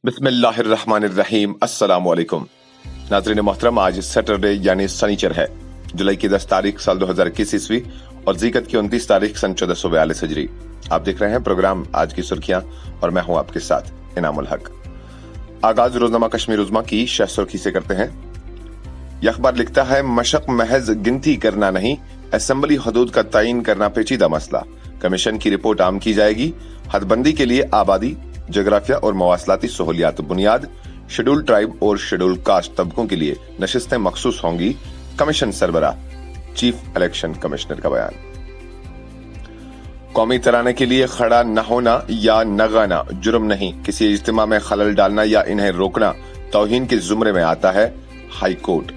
बिस्मिल्लाहिर्रहमानिर्रहीम। अस्सलाम वालेकुम नाज़रीन मोहतरम, आज सैटरडे यानी सनीचर है। जुलाई की 10 तारीख साल 2021 ईस्वी और ज़ीक़त की 29 तारीख सन 1442 हिजरी। आप देख रहे हैं प्रोग्राम आज की सुर्खियां और मैं हूं आपके साथ इनामुल हक। आगाज रोजनामा कश्मीर उज़्मा की शह सुर्खी से करते हैं। यह अखबार लिखता है, मशक महज गिनती करना नहीं, असेंबली हदूद का तयन करना पेचीदा मसला। कमीशन की रिपोर्ट आम की जाएगी। हदबंदी के लिए आबादी, जोग्राफिया और मवासलाती सहूलियात बुनियाद। शेड्यूल ट्राइब और शेड्यूल कास्ट तबकों के लिए नशिस्तें मखसूस होंगी। कमीशन सरबराह चीफ इलेक्शन कमिश्नर का बयान। कौमी तराने के लिए खड़ा न होना या न गाना जुर्म नहीं, किसी इज्तिमा में खलल डालना या इन्हें रोकना तौहीन के जुमरे में आता है। High court.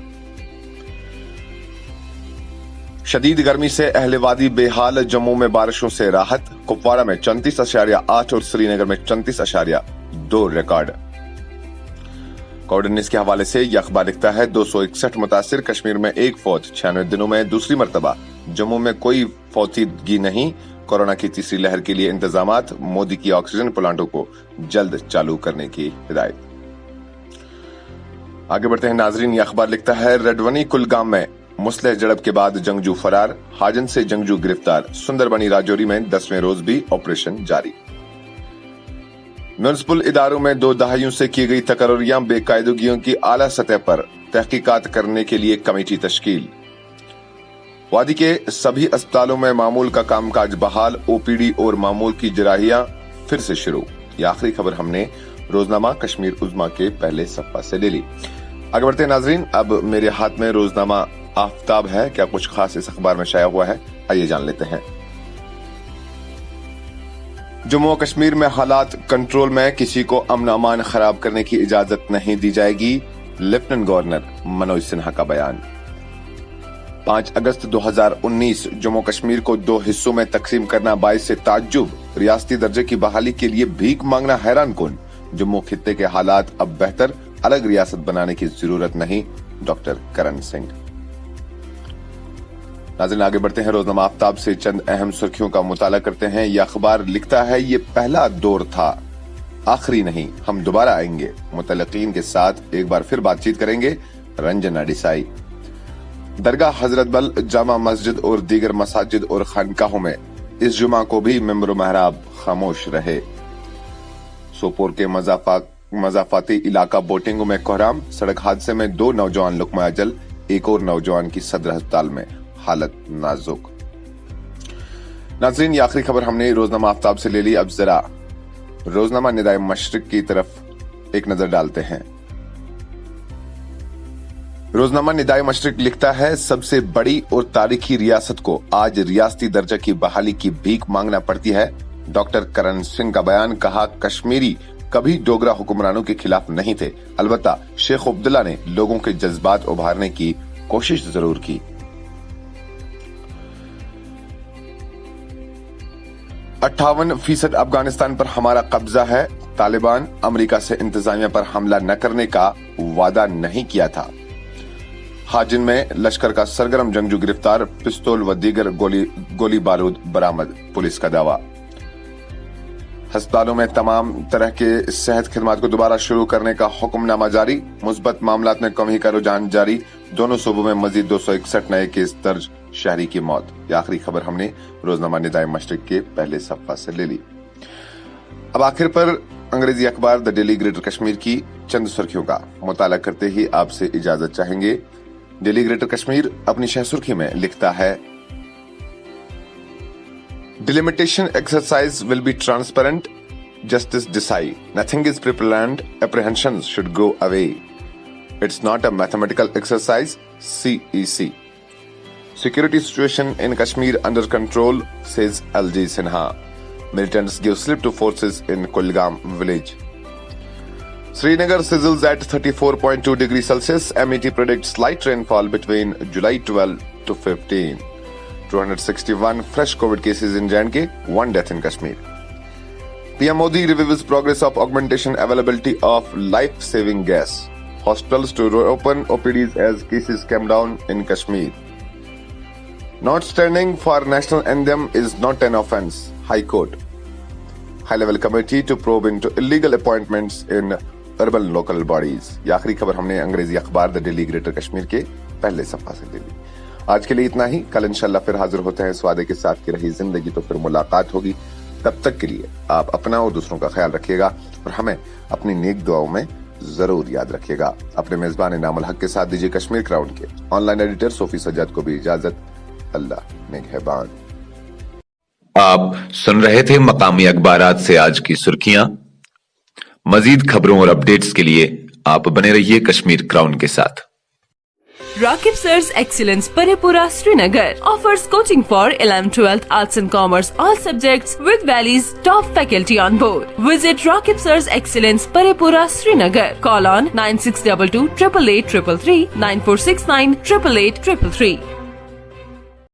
शदीद गर्मी से अहले वादी बेहाल, जम्मू में बारिशों से राहत। कुपवाड़ा में 34.8 और श्रीनगर में 34.2 रिकॉर्ड। कोविड-19 के हवाले से यह अखबार लिखता है, 261 मुतासिर, कश्मीर में एक फौत, 96 दिनों में दूसरी मरतबा। जम्मू में कोई फौतीदगी नहीं। कोरोना की तीसरी लहर के लिए इंतजामात। मोदी की ऑक्सीजन प्लांटों को जल्द चालू करने की हिदायत। आगे बढ़ते हैं नाजरीन, यह अखबार लिखता है, रडवनी कुलगाम में मुसलह झड़प के बाद जंगजू फरार, हाजन से जंगजू गिरफ्तार। सुंदरबनी राजौरी में 10वें रोज भी ऑपरेशन जारी। म्युनिसिपल इदारों में 2 दहाइयों से की गई तकर्रियां, बेकायदगियों की आला सतह पर तहकीकात करने के लिए कमेटी तश्कील। वादी के सभी अस्पतालों में मामूल का कामकाज बहाल। ओपीडी और मामूल की जराहियां फिर से शुरू। यह आखिरी खबर हमने रोजनामा कश्मीर उज़्मा के पहले सफ़ा से ले ली। आगे बढ़ते हैं नाजरीन, अब मेरे हाथ में रोजनामा आफ्ताब है। क्या कुछ खास इस अखबार में शाया हुआ है, आइए जान लेते हैं। जम्मू और कश्मीर में हालात कंट्रोल में, किसी को अमन अमान खराब करने की इजाजत नहीं दी जाएगी। लेफ्टिनेंट गवर्नर मनोज सिन्हा का बयान। 5 अगस्त 2019 जम्मू कश्मीर को 2 हिस्सों में तकसीम करना बाइस से ताज्जुब। रियासती दर्जे की बहाली के लिए भीख मांगना हैरान कुन। जम्मू खित्ते के हालात अब बेहतर, अलग रियासत बनाने की जरूरत नहीं। डॉक्टर करण सिंह। नाज़रीन आगे बढ़ते हैं, रोजनामा आफ्ताब से चंद अहम सुर्खियों का मुताला करते हैं। यह अखबार लिखता है, ये पहला दौर था, आखिरी नहीं, हम दोबारा आएंगे। मुतल्लिकीन के साथ एक बार फिर बातचीत करेंगे। रंजना डिसाई। दरगाह हजरत बल, जामा मस्जिद और दीगर मसाजिद और खानकाहों में इस जुमा को भी मेंबर महराब खामोश रहे। सोपोर के मजाफाती इलाका बोटिंग में कोहराम। सड़क हादसे में 2 नौजवान लुकमा अजल, एक और नौजवान की सदर अस्पताल में हालत नाजुक। नाज़रीन ये आखिरी खबर हमने रोजनामा आफ्ताब से ले ली। अब जरा रोजनामा निदाए मशरिक की तरफ एक नजर डालते हैं। रोजनामा निदाए मशरिक लिखता है, सबसे बड़ी और तारीखी रियासत को आज रियासती दर्जा की बहाली की भीख मांगना पड़ती है। डॉक्टर करण सिंह का बयान। कहा, कश्मीरी कभी डोगरा हुक्मरानों के खिलाफ नहीं थे, अलबत्ता शेख अब्दुल्ला ने लोगों के जज्बात उभारने की कोशिश जरूर की। 58% अफगानिस्तान पर हमारा कब्जा है। तालिबान अमेरिका से इंतजामिया पर हमला न करने का वादा नहीं किया था। हाजिन में लश्कर का सरगर्म जंगजू गिरफ्तार। पिस्तौल व दीगर गोली बारूद बरामद, पुलिस का दावा। अस्पतालों में तमाम तरह के सेहत खिदमात को दोबारा शुरू करने का हुक्मनामा जारी। मुस्बत मामलात में कमी का रुझान जारी। दोनों सूबों में मजीद 261 नए केस दर्ज, शहरी की मौत। यह आखिरी खबर हमने रोजनामा निदाए मशरिक के पहले सफ़ा से ले ली। अब आखिर पर अंग्रेजी अखबार द डेली ग्रेटर कश्मीर की चंद सुर्खियों का मुताला करते ही आपसे इजाजत चाहेंगे। डेली ग्रेटर कश्मीर अपनी शह सुर्खी में लिखता है, delimitation exercise will be transparent, justice Desai, nothing is pre-planned, apprehensions should go away, it's not a mathematical exercise, CEC. Security situation in Kashmir under control, says LG Sinha. Militants give slip to forces in Kulgam village. Srinagar sizzles at 34.2 degrees Celsius. MET predicts light rainfall between July 12 to 15. 261 fresh COVID cases in J&K, 1 death in Kashmir. PM Modi reviews progress of augmentation availability of life-saving gas. Hospitals to reopen OPDs as cases came down in Kashmir. Not standing for national anthem is not an offence. High Court. High-level committee to probe into illegal appointments in urban local bodies. ये आखिरी खबर हमने अंग्रेजी अखबार the daily greater Kashmir के पहले सफा से ले ली। आज के लिए इतना ही। कल इंशाल्लाह फिर हाजिर होते हैं इस वादे के साथ कि रही जिंदगी तो फिर मुलाकात होगी। तब तक के लिए आप अपना और दूसरों का ख्याल रखिएगा और हमें अपनी नेक दुआओं में जरूर याद रखिएगा। अपने मेजबान इनामुल हक के साथ दीजिए कश्मीर क्राउन के ऑनलाइन एडिटर सोफी सज्जाद को भी इजाजत। अल्लाह निगहबान। आप सुन रहे थे मकामी अखबारात से आज की सुर्खियां। मजीद खबरों और अपडेट्स के लिए आप बने रहिए कश्मीर क्राउन के साथ। Rakib Sir's Excellence Parepura Srinagar offers coaching for 11th, 12th, Arts and Commerce, all subjects with Valley's top faculty on board. Visit Rakib Sir's Excellence Parepura Srinagar. Call on 9622 888 333 9469 888 333.